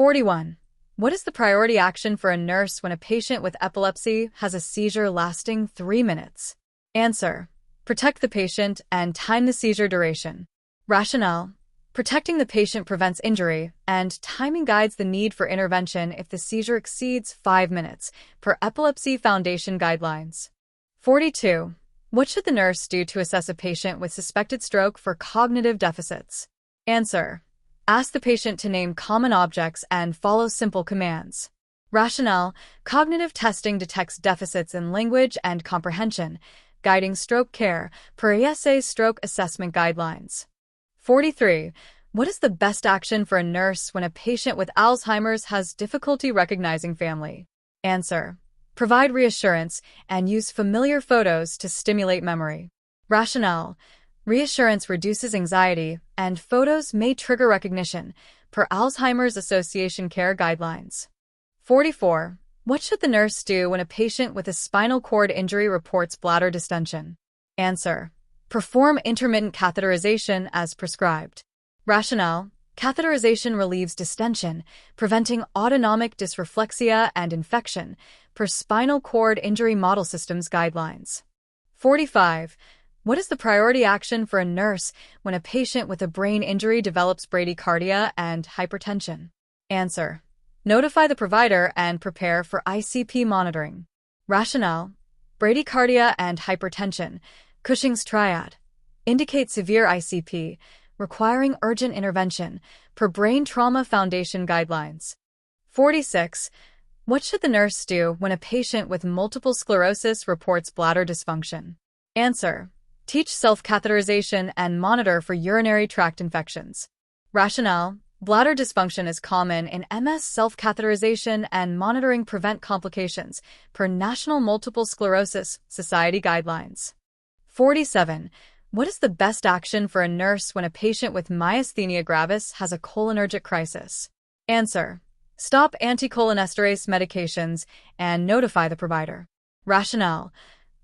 41. What is the priority action for a nurse when a patient with epilepsy has a seizure lasting 3 minutes? Answer: protect the patient and time the seizure duration. Rationale: protecting the patient prevents injury, and timing guides the need for intervention if the seizure exceeds 5 minutes, per Epilepsy Foundation guidelines. 42. What should the nurse do to assess a patient with suspected stroke for cognitive deficits? Answer: ask the patient to name common objects and follow simple commands. Rationale: cognitive testing detects deficits in language and comprehension, guiding stroke care, per ESA's stroke assessment guidelines. 43. What is the best action for a nurse when a patient with Alzheimer's has difficulty recognizing family? Answer: provide reassurance and use familiar photos to stimulate memory. Rationale: reassurance reduces anxiety, and photos may trigger recognition, per Alzheimer's Association care guidelines. 44. What should the nurse do when a patient with a spinal cord injury reports bladder distension? Answer: perform intermittent catheterization as prescribed. Rationale: catheterization relieves distension, preventing autonomic dysreflexia and infection, per Spinal Cord Injury Model Systems guidelines. 45. What is the priority action for a nurse when a patient with a brain injury develops bradycardia and hypertension? Answer: notify the provider and prepare for ICP monitoring. Rationale: bradycardia and hypertension, Cushing's triad, indicate severe ICP, requiring urgent intervention, per Brain Trauma Foundation guidelines. 46. What should the nurse do when a patient with multiple sclerosis reports bladder dysfunction? Answer: teach self-catheterization and monitor for urinary tract infections. Rationale: bladder dysfunction is common in MS. Self-catheterization and monitoring prevent complications, per National Multiple Sclerosis Society guidelines. 47. What is the best action for a nurse when a patient with myasthenia gravis has a cholinergic crisis? Answer: stop anticholinesterase medications and notify the provider. Rationale: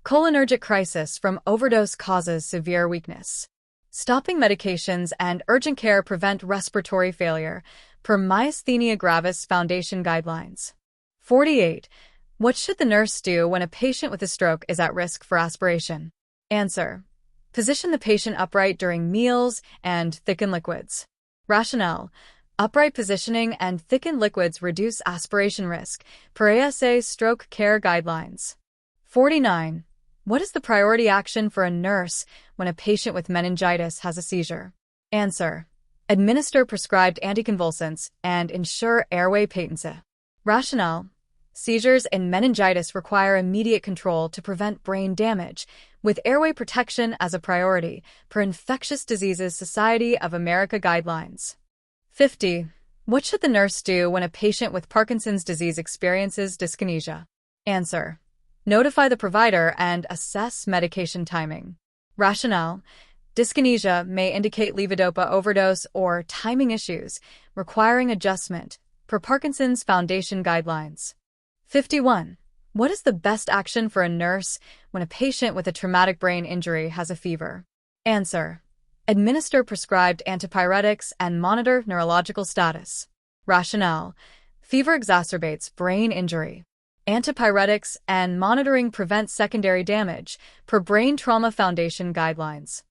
cholinergic crisis from overdose causes severe weakness. Stopping medications and urgent care prevent respiratory failure, per Myasthenia Gravis Foundation guidelines. 48. What should the nurse do when a patient with a stroke is at risk for aspiration? Answer: position the patient upright during meals and thicken liquids. Rationale: upright positioning and thickened liquids reduce aspiration risk, per ASA stroke care guidelines. 49. What is the priority action for a nurse when a patient with meningitis has a seizure? Answer: administer prescribed anticonvulsants and ensure airway patency. Rationale: seizures in meningitis require immediate control to prevent brain damage, with airway protection as a priority, per Infectious Diseases Society of America guidelines. 50. What should the nurse do when a patient with Parkinson's disease experiences dyskinesia? Answer: notify the provider and assess medication timing. Rationale: dyskinesia may indicate levodopa overdose or timing issues, requiring adjustment, per Parkinson's Foundation guidelines. 51. What is the best action for a nurse when a patient with a traumatic brain injury has a fever? Answer: administer prescribed antipyretics and monitor neurological status. Rationale: fever exacerbates brain injury. Antipyretics and monitoring prevent secondary damage, per Brain Trauma Foundation guidelines.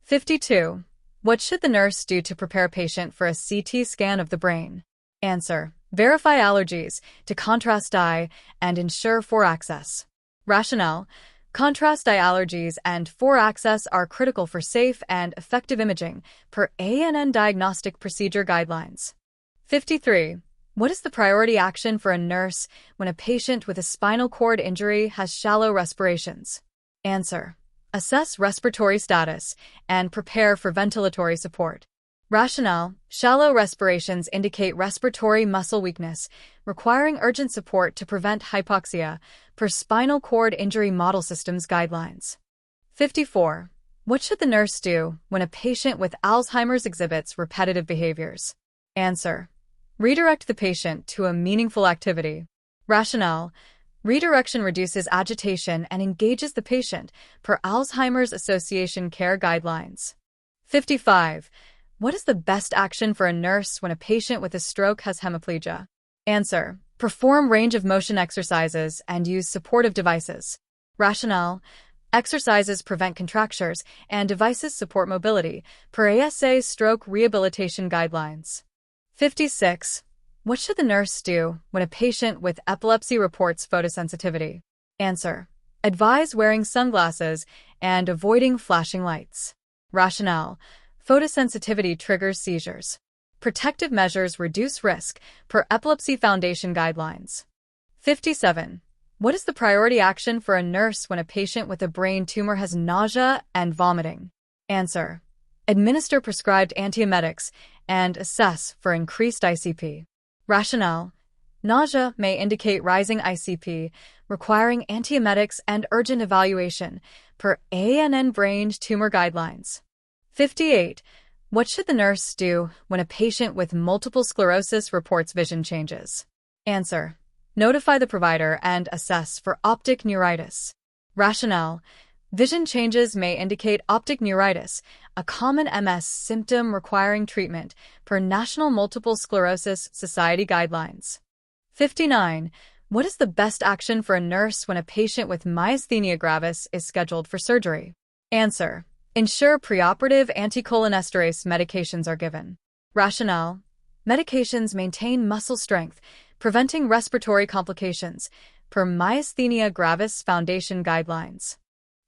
52. What should the nurse do to prepare a patient for a CT scan of the brain? Answer: verify allergies to contrast dye and ensure 4-access. Rationale: contrast dye allergies and 4-access are critical for safe and effective imaging, per ANN diagnostic procedure guidelines. 53. What is the priority action for a nurse when a patient with a spinal cord injury has shallow respirations? Answer: assess respiratory status and prepare for ventilatory support. Rationale: shallow respirations indicate respiratory muscle weakness, requiring urgent support to prevent hypoxia, per Spinal Cord Injury Model Systems guidelines. 54. What should the nurse do when a patient with Alzheimer's exhibits repetitive behaviors? Answer: redirect the patient to a meaningful activity. Rationale: redirection reduces agitation and engages the patient, per Alzheimer's Association care guidelines. 55. What is the best action for a nurse when a patient with a stroke has hemiplegia? Answer: perform range of motion exercises and use supportive devices. Rationale: exercises prevent contractures and devices support mobility, per ASA Stroke Rehabilitation Guidelines. 56. What should the nurse do when a patient with epilepsy reports photosensitivity? Answer: advise wearing sunglasses and avoiding flashing lights. Rationale: photosensitivity triggers seizures. Protective measures reduce risk, per Epilepsy Foundation guidelines. 57. What is the priority action for a nurse when a patient with a brain tumor has nausea and vomiting? Answer: administer prescribed antiemetics and assess for increased ICP. Rationale: nausea may indicate rising ICP, requiring antiemetics and urgent evaluation, per ANN Brain Tumor Guidelines. 58. What should the nurse do when a patient with multiple sclerosis reports vision changes? Answer: notify the provider and assess for optic neuritis. Rationale: vision changes may indicate optic neuritis, a common MS symptom requiring treatment, per National Multiple Sclerosis Society guidelines. 59. What is the best action for a nurse when a patient with myasthenia gravis is scheduled for surgery? Answer: ensure preoperative anticholinesterase medications are given. Rationale: medications maintain muscle strength, preventing respiratory complications, per Myasthenia Gravis Foundation guidelines.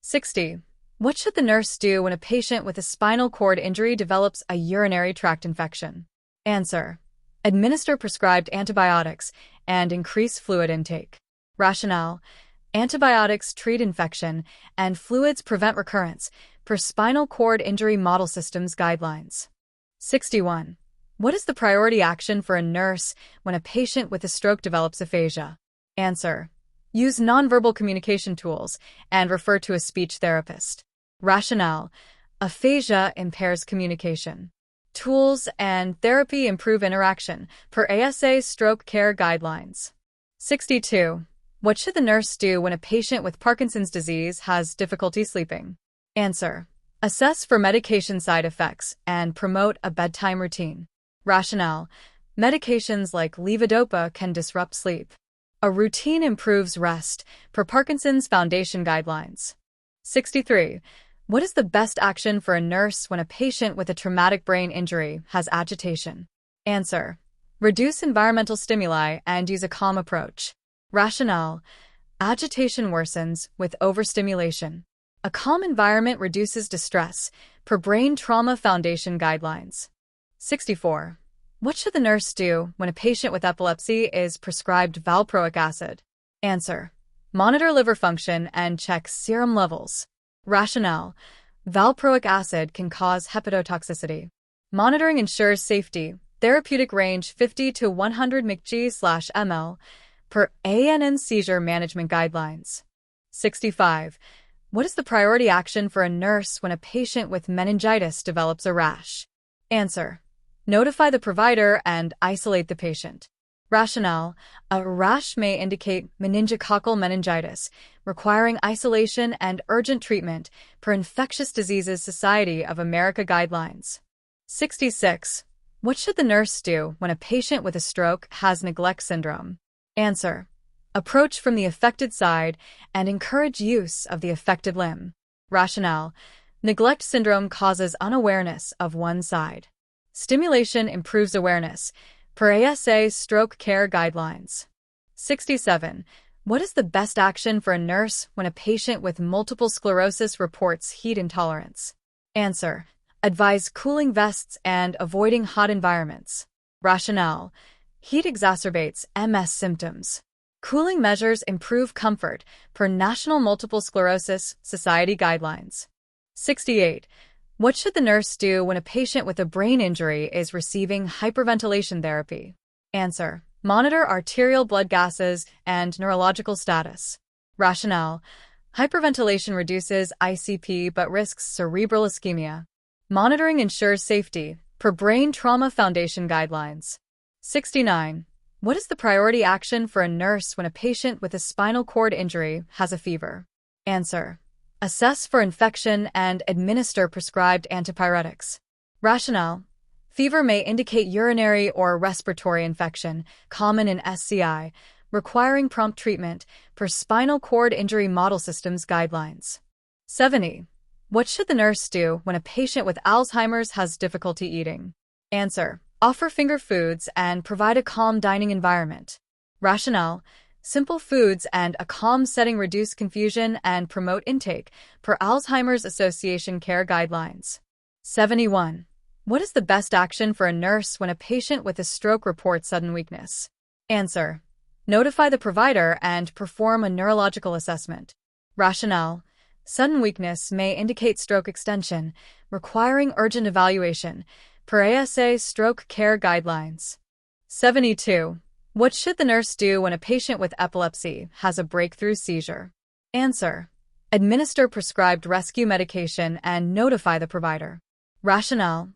60. What should the nurse do when a patient with a spinal cord injury develops a urinary tract infection? Answer: administer prescribed antibiotics and increase fluid intake. Rationale: antibiotics treat infection and fluids prevent recurrence, per Spinal Cord Injury Model Systems guidelines. 61. What is the priority action for a nurse when a patient with a stroke develops aphasia? Answer: use nonverbal communication tools and refer to a speech therapist. Rationale: aphasia impairs communication. Tools and therapy improve interaction, per ASA Stroke Care Guidelines. 62. What should the nurse do when a patient with Parkinson's disease has difficulty sleeping? Answer: assess for medication side effects and promote a bedtime routine. Rationale: medications like levodopa can disrupt sleep. A routine improves rest, per Parkinson's Foundation guidelines. 63. What is the best action for a nurse when a patient with a traumatic brain injury has agitation? Answer: reduce environmental stimuli and use a calm approach. Rationale: agitation worsens with overstimulation. A calm environment reduces distress, per Brain Trauma Foundation guidelines. 64. What should the nurse do when a patient with epilepsy is prescribed valproic acid? Answer: monitor liver function and check serum levels. Rationale: valproic acid can cause hepatotoxicity. Monitoring ensures safety. Therapeutic range 50 to 100 mcg/ml, per ANN Seizure Management Guidelines. 65. What is the priority action for a nurse when a patient with meningitis develops a rash? Answer: notify the provider and isolate the patient. Rationale: a rash may indicate meningococcal meningitis, requiring isolation and urgent treatment, per Infectious Diseases Society of America guidelines. 66. What should the nurse do when a patient with a stroke has neglect syndrome? Answer: approach from the affected side and encourage use of the affected limb. Rationale: neglect syndrome causes unawareness of one side. Stimulation improves awareness, per ASA Stroke Care Guidelines. 67. What is the best action for a nurse when a patient with multiple sclerosis reports heat intolerance? Answer: advise cooling vests and avoiding hot environments. Rationale: heat exacerbates MS symptoms. Cooling measures improve comfort, per National Multiple Sclerosis Society guidelines. 68. What should the nurse do when a patient with a brain injury is receiving hyperventilation therapy? Answer: monitor arterial blood gases and neurological status. Rationale: hyperventilation reduces ICP but risks cerebral ischemia. Monitoring ensures safety, per Brain Trauma Foundation guidelines. 69. What is the priority action for a nurse when a patient with a spinal cord injury has a fever? Answer: assess for infection and administer prescribed antipyretics. Rationale: Fever may indicate urinary or respiratory infection, common in SCI, requiring prompt treatment per Spinal Cord Injury Model Systems guidelines. 70. What should the nurse do when a patient with Alzheimer's has difficulty eating? Answer: offer finger foods and provide a calm dining environment. Rationale: simple foods and a calm setting reduce confusion and promote intake, per Alzheimer's Association care guidelines. 71. What is the best action for a nurse when a patient with a stroke reports sudden weakness? Answer: notify the provider and perform a neurological assessment. Rationale: sudden weakness may indicate stroke extension, requiring urgent evaluation, per ASA stroke care guidelines. 72. What should the nurse do when a patient with epilepsy has a breakthrough seizure? Answer: administer prescribed rescue medication and notify the provider. Rationale: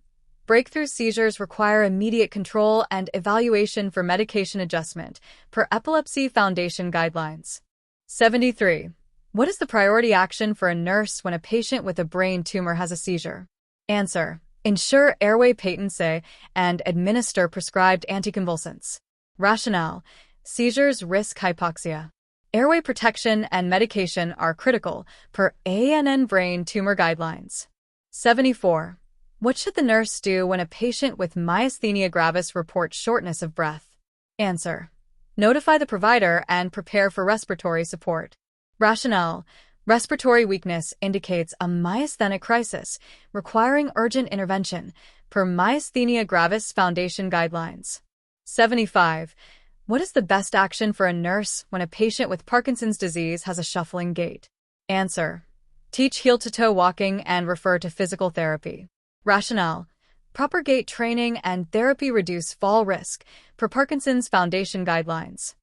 breakthrough seizures require immediate control and evaluation for medication adjustment, per Epilepsy Foundation guidelines. 73. What is the priority action for a nurse when a patient with a brain tumor has a seizure? Answer: ensure airway patency and administer prescribed anticonvulsants. Rationale: seizures risk hypoxia. Airway protection and medication are critical, per ANN brain tumor guidelines. 74. What should the nurse do when a patient with myasthenia gravis reports shortness of breath? Answer: notify the provider and prepare for respiratory support. Rationale: respiratory weakness indicates a myasthenic crisis, requiring urgent intervention, per Myasthenia Gravis Foundation guidelines. 75. What is the best action for a nurse when a patient with Parkinson's disease has a shuffling gait? Answer: teach heel-to-toe walking and refer to physical therapy. Rationale: proper gait training and therapy reduce fall risk, per Parkinson's Foundation guidelines.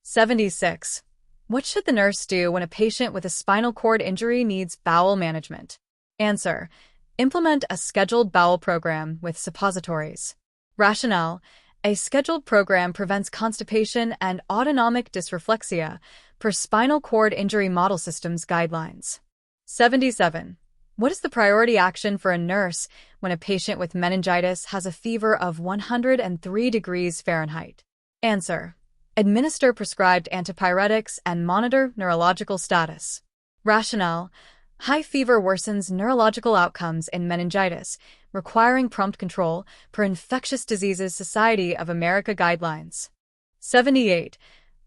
76. What should the nurse do when a patient with a spinal cord injury needs bowel management? Answer: implement a scheduled bowel program with suppositories. Rationale: a scheduled program prevents constipation and autonomic dysreflexia, per Spinal Cord Injury Model Systems guidelines. 77. What is the priority action for a nurse when a patient with meningitis has a fever of 103 degrees Fahrenheit? Answer: administer prescribed antipyretics and monitor neurological status. Rationale: high fever worsens neurological outcomes in meningitis, requiring prompt control, per Infectious Diseases Society of America guidelines. 78.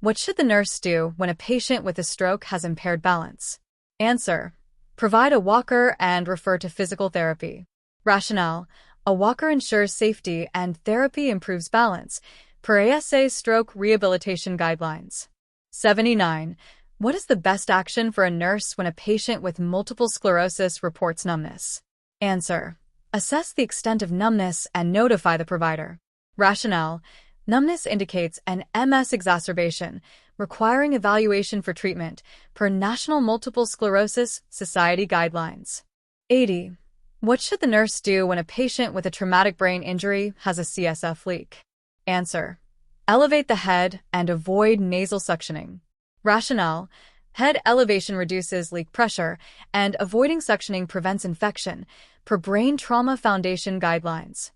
What should the nurse do when a patient with a stroke has impaired balance? Answer: provide a walker and refer to physical therapy. Rationale: a walker ensures safety and therapy improves balance, per ASA stroke rehabilitation guidelines. 79. What is the best action for a nurse when a patient with multiple sclerosis reports numbness? Answer: assess the extent of numbness and notify the provider. Rationale: numbness indicates an MS exacerbation, requiring evaluation for treatment, per National Multiple Sclerosis Society guidelines. 80. What should the nurse do when a patient with a traumatic brain injury has a CSF leak? Answer: elevate the head and avoid nasal suctioning. Rationale: head elevation reduces leak pressure, and avoiding suctioning prevents infection, per Brain Trauma Foundation guidelines.